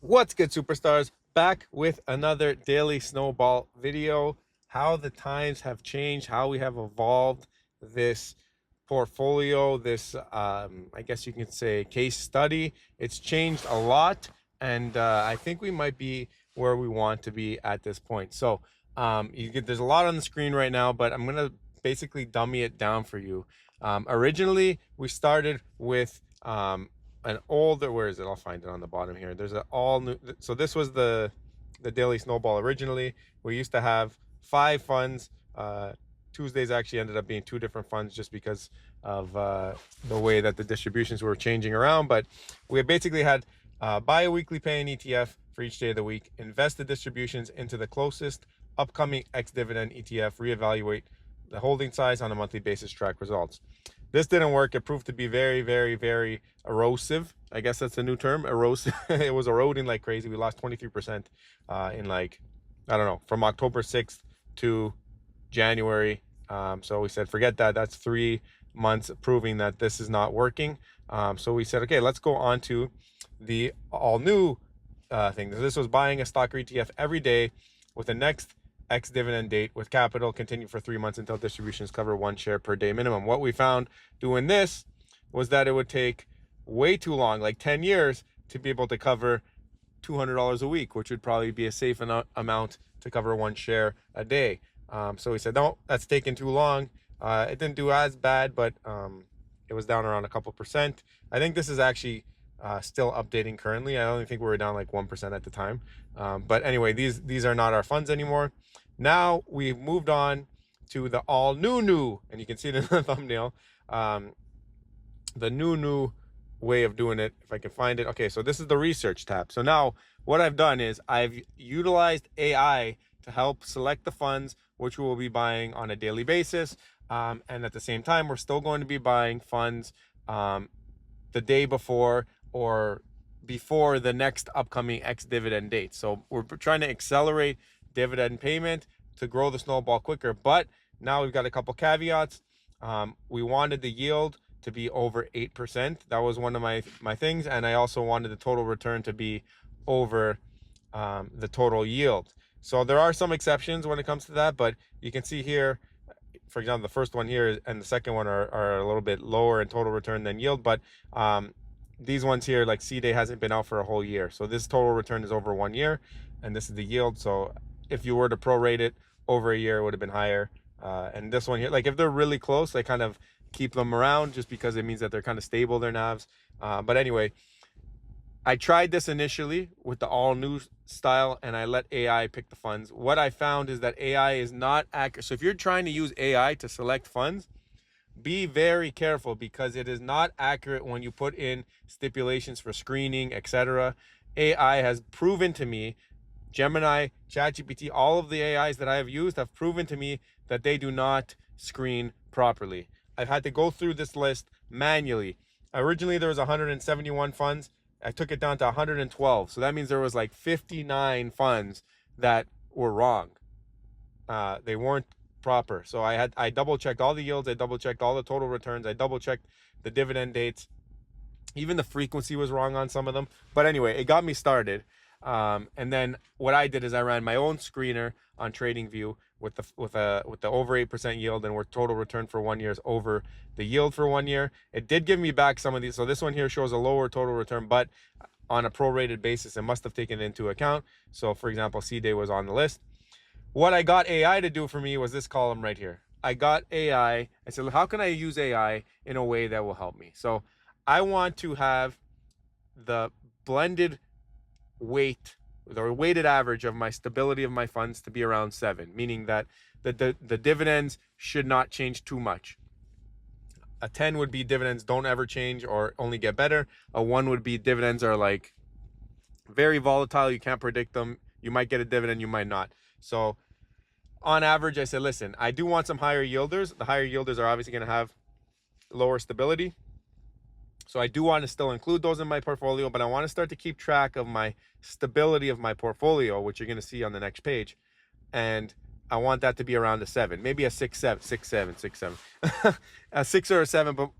What's good, superstars? Back with another daily snowball video. How the times have changed, how we have evolved this portfolio, this I guess you can say case study. It's changed a lot, and I think we might be where we want to be at this point. So there's a lot on the screen right now, but I'm gonna basically dummy it down for you. Originally, we started with an older, where is it? I'll find it on the bottom here. There's an all new, so this was the daily snowball originally. We used to have 5 funds. Tuesdays actually ended up being 2 different funds just because of the way that the distributions were changing around. But we basically had buy a weekly pay an ETF for each day of the week, invest the distributions into the closest upcoming ex-dividend ETF, reevaluate the holding size on a monthly basis, track results. This didn't work. It proved to be very, very, very erosive. I guess that's a new term, erosive. It was eroding like crazy. We lost 23% in like, I don't know, from October 6th to January. So we said, forget that. That's 3 months proving that this is not working. So we said, okay, let's go on to the all new thing. This was buying a stock or ETF every day with the next ex-dividend date with capital, continue for 3 months until distributions cover 1 share per day minimum. What we found doing this was that it would take way too long, like 10 years, to be able to cover $200 a week, which would probably be a safe amount to cover 1 share a day. So we said, no, that's taking too long. It didn't do as bad, but it was down around a couple percent. I think this is actually still updating currently. I only think we were down like 1% at the time. But anyway, these are not our funds anymore. Now we've moved on to the all new, and you can see it in the thumbnail. The new way of doing it, if I can find it. Okay, so this is the research tab. So now what I've done is I've utilized AI to help select the funds which we will be buying on a daily basis. And at the same time, we're still going to be buying funds the day before or before the next upcoming ex-dividend date. So we're trying to accelerate dividend payment to grow the snowball quicker. But now we've got a couple caveats. We wanted the yield to be over 8%. That was one of my things. And I also wanted the total return to be over the total yield. So there are some exceptions when it comes to that, but you can see here, for example, the first one here and the second one are a little bit lower in total return than yield, but these ones here, like C-Day hasn't been out for a whole year. So this total return is over 1 year, and this is the yield. So if you were to prorate it over a year, it would have been higher. And this one here, like if they're really close, I kind of keep them around just because it means that they're kind of stable, their NAVs. But anyway, I tried this initially with the all new style and I let AI pick the funds. What I found is that AI is not accurate. So if you're trying to use AI to select funds, be very careful because it is not accurate when you put in stipulations for screening, etc. AI has proven to me, Gemini, ChatGPT, all of the AIs that I have used have proven to me that they do not screen properly. I've had to go through this list manually. Originally, there was 171 funds. I took it down to 112. So that means there was like 59 funds that were wrong. They weren't proper. So I double checked all the yields. I double checked all the total returns. I double checked the dividend dates. Even the frequency was wrong on some of them. But anyway, it got me started. And then what I did is I ran my own screener on TradingView with the over 8% yield, and where total return for 1 year is over the yield for 1 year. It did give me back some of these. So this one here shows a lower total return, but on a prorated basis, it must have taken it into account. So for example, C-Day was on the list. What I got AI to do for me was this column right here. I got AI. I said, how can I use AI in a way that will help me? So I want to have the blended weight, the weighted average of my stability of my funds to be around 7, meaning that the dividends should not change too much. A 10 would be dividends don't ever change or only get better. A 1 would be dividends are like very volatile. You can't predict them. You might get a dividend, you might not. So on average, I said, listen, I do want some higher yielders. The higher yielders are obviously going to have lower stability. So I do want to still include those in my portfolio, but I want to start to keep track of my stability of my portfolio, which you're going to see on the next page. And I want that to be around a 7, maybe a 6, 7, 6, 7, 6, 7, a 6 or a 7, but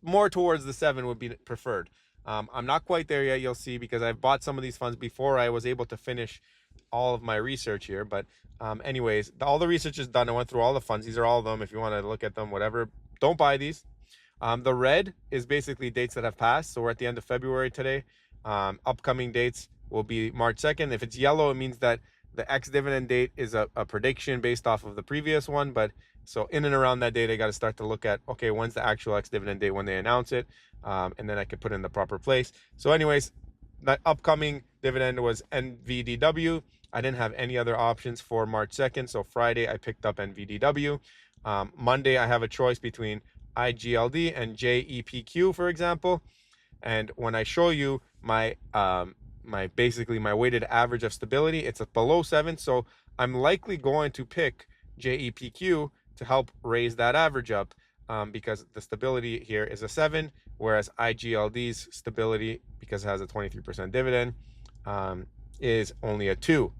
more towards the 7 would be preferred. I'm not quite there yet, you'll see, because I've bought some of these funds before I was able to finish all of my research here. But anyways, all the research is done. I went through all the funds. These are all of them. If you want to look at them, whatever, don't buy these. The red is basically dates that have passed. So we're at the end of February today. Upcoming dates will be March 2nd. If it's yellow, it means that the ex-dividend date is a prediction based off of the previous one. But so in and around that date, I got to start to look at, okay, when's the actual ex-dividend date when they announce it? And then I could put it in the proper place. So anyways, that upcoming dividend was NVDW. I didn't have any other options for March 2nd. So Friday, I picked up NVDW. Monday, I have a choice between IGLD and JEPQ, for example. And when I show you my basically my weighted average of stability, it's below 7. So I'm likely going to pick JEPQ to help raise that average up, because the stability here is a 7, whereas IGLD's stability, because it has a 23% dividend, is only a 2.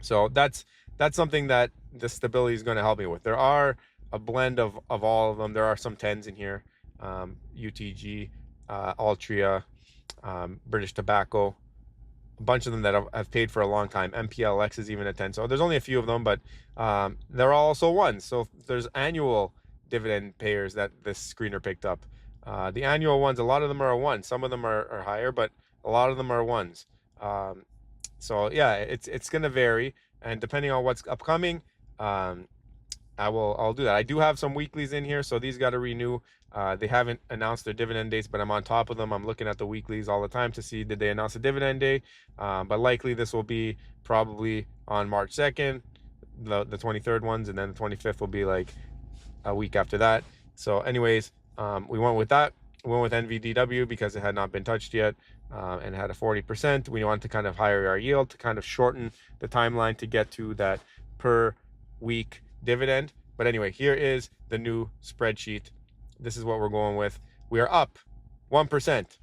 So that's something that the stability is going to help me with. There are a blend of all of them. There are some 10s in here, UTG, Altria, British Tobacco, a bunch of them that I've paid for a long time. MPLX is even a 10. So there's only a few of them, but they're also ones. So there's annual dividend payers that this screener picked up. The annual ones, a lot of them are a 1. Some of them are higher, but a lot of them are 1s. So yeah, it's going to vary, and depending on what's upcoming, I'll do that. I do have some weeklies in here, so these got to renew. They haven't announced their dividend dates, but I'm on top of them. I'm looking at the weeklies all the time to see, did they announce a dividend day? But likely this will be probably on March 2nd, the 23rd ones, and then the 25th will be like a week after that. So anyways, we went with that. We went with NVDW because it had not been touched yet, and had a 40%. We wanted to kind of higher our yield to kind of shorten the timeline to get to that per week dividend. But anyway, here is the new spreadsheet. This is what we're going with. We are up 1%,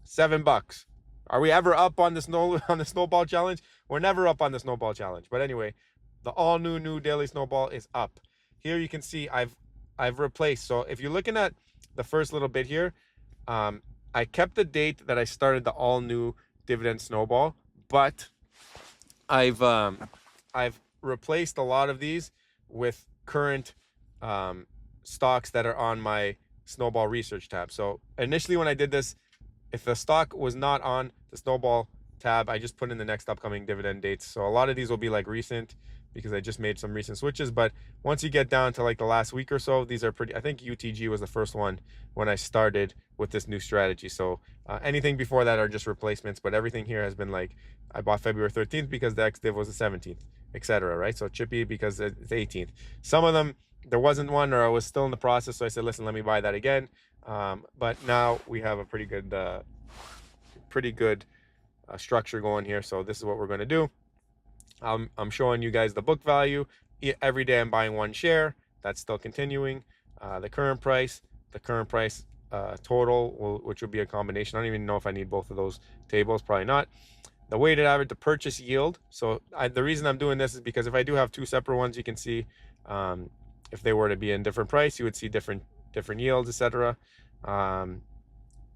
$7. Are we ever up on the Snowball challenge? We're never up on the Snowball challenge. But anyway, the all new daily Snowball is up. Here you can see I've replaced. So if you're looking at the first little bit here, I kept the date that I started the all new dividend Snowball, but I've replaced a lot of these with current stocks that are on my Snowball research tab. So initially when I did this, if the stock was not on the Snowball tab, I just put in the next upcoming dividend dates. So a lot of these will be like recent, because I just made some recent switches. But once you get down to like the last week or so, these are pretty, I think UTG was the first one when I started with this new strategy. So anything before that are just replacements, but everything here has been like, I bought February 13th because the ex-div was the 17th, etc. Right? So Chippy because it's 18th. Some of them, there wasn't one, or I was still in the process. So I said, listen, let me buy that again. But now we have a pretty good structure going here. So this is what we're going to do. I'm showing you guys the book value. Every day I'm buying 1 share. That's still continuing. The current price total, which would be a combination. I don't even know if I need both of those tables. Probably not. The weighted average, the purchase yield. So the reason I'm doing this is because if I do have 2 separate ones, you can see if they were to be in different price, you would see different yields, etc. And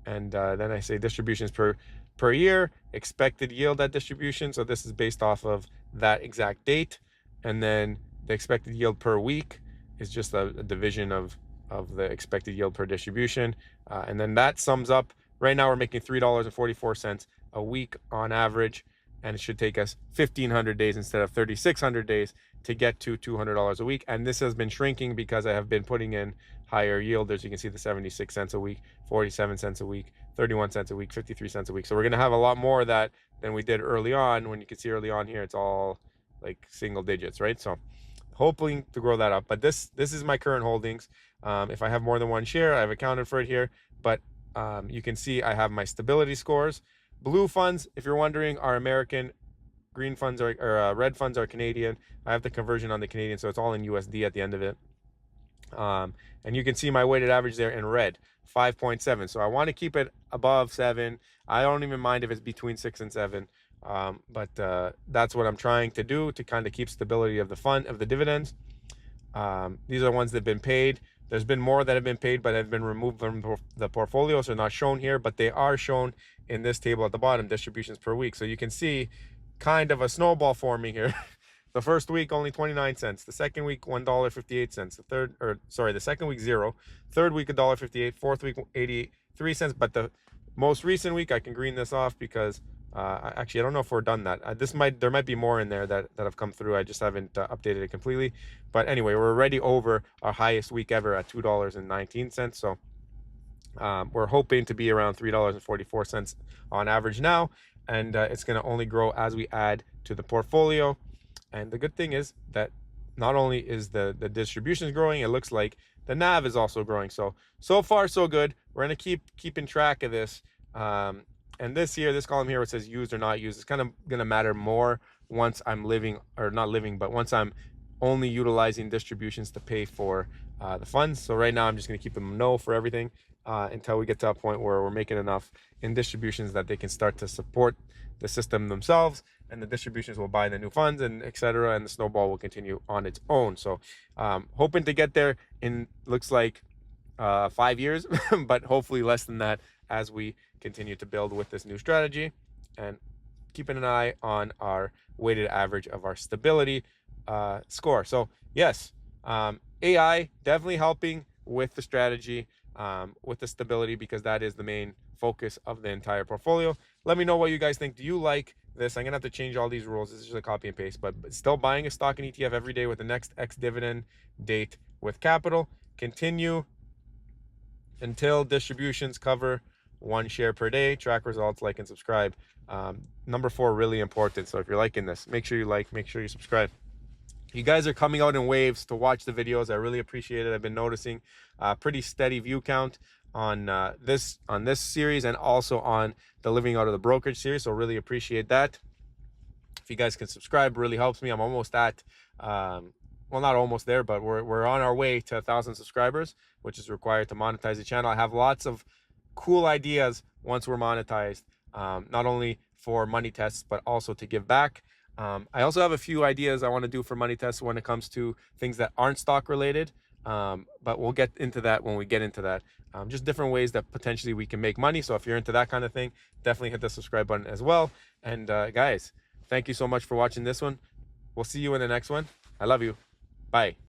then I say distributions per year, expected yield at distribution. So this is based off of that exact date. And then the expected yield per week is just a division of the expected yield per distribution. And then that sums up, right now we're making $3.44 a week on average. And it should take us 1,500 days instead of 3,600 days to get to $200 a week. And this has been shrinking because I have been putting in higher yielders. You can see the 76 cents a week, 47 cents a week, 31 cents a week, 53 cents a week. So we're going to have a lot more of that than we did early on. When you can see early on here, it's all like single digits, right? So hoping to grow that up. But this is my current holdings. If I have more than 1 share, I've accounted for it here. But you can see I have my stability scores. Blue funds, if you're wondering, are American. Green funds or red funds are Canadian. I have the conversion on the Canadian, so it's all in USD at the end of it. And you can see my weighted average there in red, 5.7. So I want to keep it above 7. I don't even mind if it's between 6 and 7. But that's what I'm trying to do to kind of keep stability of the fund, of the dividends. These are ones that have been paid. There's been more that have been paid but have been removed from the portfolio, so not shown here, but they are shown in this table at the bottom, distributions per week. So you can see kind of a snowball forming here. The first week only 29 cents, the second week $1.58, the second week 0, third week $1.58, fourth week 83 cents. But the most recent week, I can green this off because actually I don't know if we're done that. There might be more in there that have come through. I just haven't updated it completely. But anyway, we're already over our highest week ever at $2.19. So we're hoping to be around $3.44 on average now, and it's going to only grow as we add to the portfolio. And the good thing is that not only is the distributions growing, it looks like the NAV is also growing. So far so good. We're going to keeping track of this. And this column here, where it says used or not used, is kind of going to matter more once I'm once I'm only utilizing distributions to pay for the funds. So right now I'm just going to keep them no for everything until we get to a point where we're making enough in distributions that they can start to support the system themselves, and the distributions will buy the new funds, and etc. And the snowball will continue on its own. So hoping to get there in, looks like 5 years, but hopefully less than that as we continue to build with this new strategy, and keeping an eye on our weighted average of our stability score. So yes, AI definitely helping with the strategy, with the stability, because that is the main focus of the entire portfolio. Let me know what you guys think. Do you like this? I'm gonna have to change all these rules. This is just a copy and paste, but still buying a stock and ETF every day with the next X dividend date with capital. Continue until distributions cover 1 share per day. Track results, like and subscribe. Number 4, really important. So if you're liking this, make sure you like, make sure you subscribe. You guys are coming out in waves to watch the videos. I really appreciate it. I've been noticing a pretty steady view count on this series, and also on the Living Out of the Brokerage series. So really appreciate that. If you guys can subscribe, really helps me. I'm almost at well, not almost there, but we're on our way to 1,000 subscribers, which is required to monetize the channel. I have lots of cool ideas once we're monetized, not only for money tests, but also to give back. I also have a few ideas I want to do for money tests when it comes to things that aren't stock related, but we'll get into that when we get into that. Just different ways that potentially we can make money. So if you're into that kind of thing, definitely hit the subscribe button as well. And guys, thank you so much for watching this one. We'll see you in the next one. I love you. Bye.